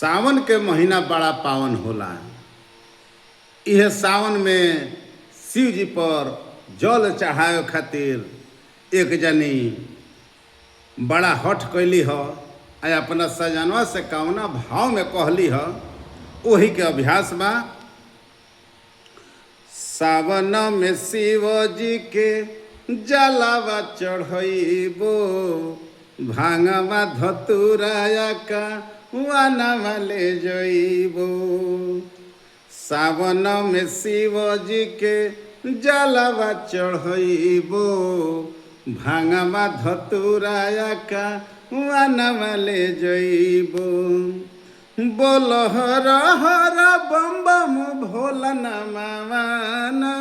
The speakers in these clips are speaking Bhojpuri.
सावन के महीना बड़ा पावन होला। यह सावन में शिव जी पर जल चढ़ावे खातिर एक जनी बड़ा हठ कैली ह आ अपना सजनवा से कवना भाव में कहली ह वही के अभ्यास बा। सावन में शिव जी के जलावा चढ़इबो, भांगवा धतुराया का वानवा ले जइबो। सावन में शिव जी के जलावा चढ़इबो, भांगवा धतुराया का वानवा ले जइबो। बोल हर हर बम बम भोला नमवाना,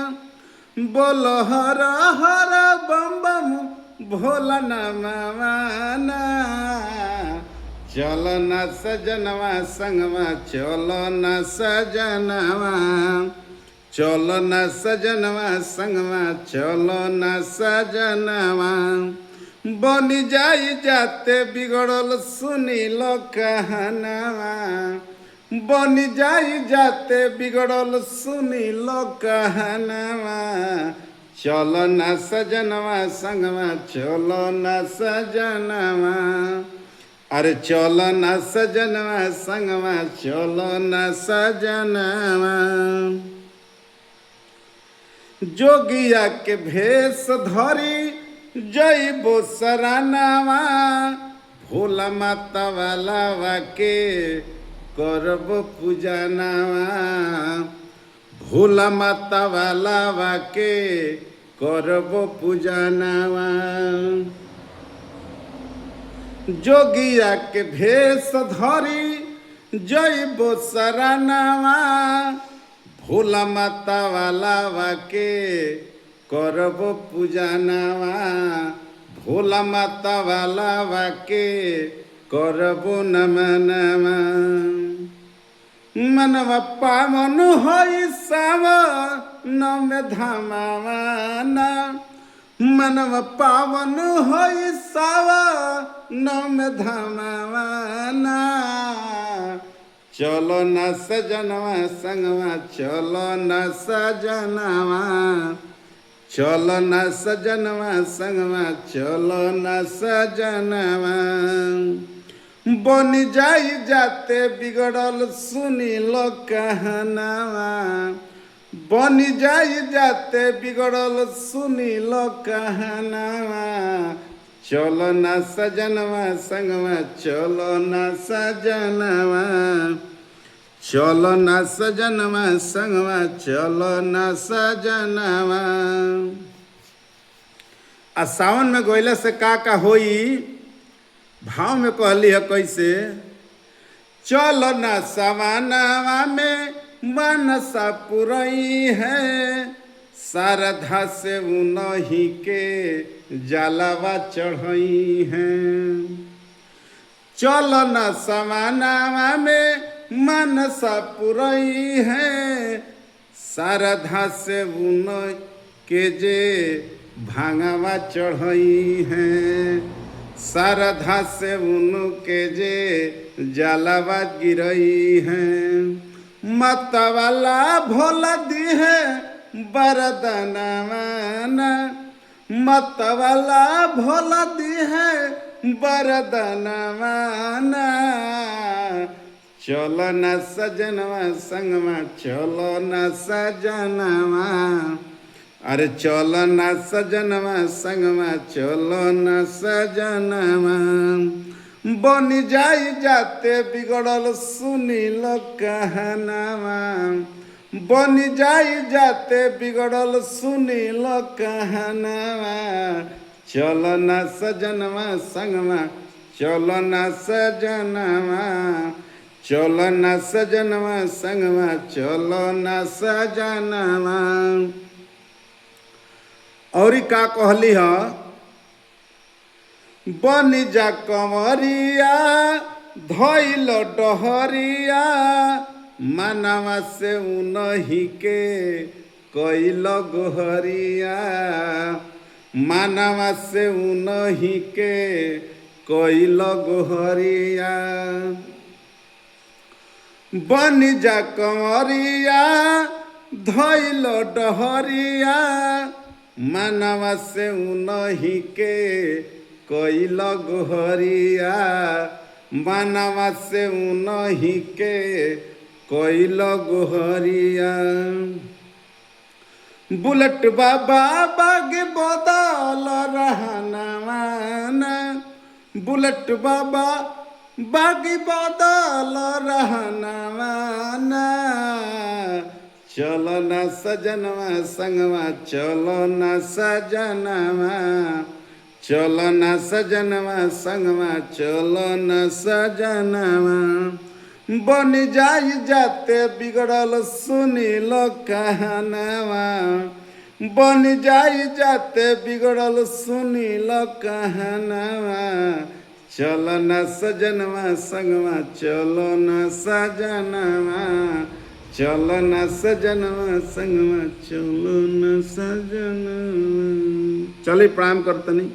बोल हर हर बम बम भोला नमवाना। चलो न सजनवा संगवा, चलो न सजनवा, चलो न सजनवा संगवा, चलो न सजनवा। बनी जाई जाते बिगड़ल सुनी लो कहनवा, बनी जाई जाते बिगड़ल सुनी लो कहनवा। चलो न सजनवा संगवा, चलो न सजनवा, अरे चलो न सजनवा संगवा, चलो न सजनवा। जोगिया के भेष धरी जइबो सरानावा, भोला माता वाला के करबो पूजनावा, भोला माता वाला के करबो पूजनावा। जोगिया के भेष धरी जइबो सरानावा, भोला माता वाला के करबो पूजनावा, भोला माता वाला के करबो नमनवा। मनवा पावन होई सावन में धामवाना, मनवा पावन होई सावन में धामवाना। चलो न सजनवा संगवा, चलो न सजनवा, चलो न सजनवा संगवा, चलो न सजनवा। बनी जाई जाते बिगड़ल सुनी लो कहनवा, बनी जाई जाते बिगड़ल सुनी लो कहनवा। चलो न सजनवा संगवा, चलो न सजनवा, चलो न सजनवा संगवा, चलो न सजनवा। आ सावन में गइला से का होई, भाव में कहली है कैसे। चलो न सवानवा में मनसा पुरई है, शारदा से उनही के जलावा चढ़ई है। चलो न सवानवा में मनसा पुरई है, शारदा से उन के जे भांगवा चढ़ई है, शारदा से उन के जे जलावा गिरई है। मतवाला भोला दी है बरदनवाना, मतवाला भोला दी है बरदनवाना। चलो न सजनवा संगवा, चलो न सजनवा, अरे चलो न सजनवा संगवा, चलो न सजनवा। बनी जाई जाते बिगड़ल सुनी लो कहनवा, बनी जाई जाते बिगड़ल सुनी लो कहनवा। चलो न सजनवा संगवा, चलो न सजनवा, चलो न सजनवा संगवा, चलो न सजनवा। और का कहली ह, बनी जा कंवरिया धइल डहरिया, मनवा से उनही के कइल गोहरिया, मनवा से उनही के कइल गोहरिया। बन जा कंवरिया धैल डहरिया मनवा से उनही के कैल गोहरिया मनवा से उनही के कैल गोहरिया बुलेट बाबा बाग बदल रहना बुलेट बाबा बागी बदल रहना चलो न सजनवा संगवा चलो न सजनवा चलो न सजनवा संगवा चलो न सजनवा बन जाई जाते बिगड़ल सुनील कहनवा बन जाई जाते बिगड़ल सुनील कहनवा चलो न सजनवा संगवा चलो न सजनवा चलो न सजनवा संगवा चलो न सजनवा। चलिए प्रणाम करतनी।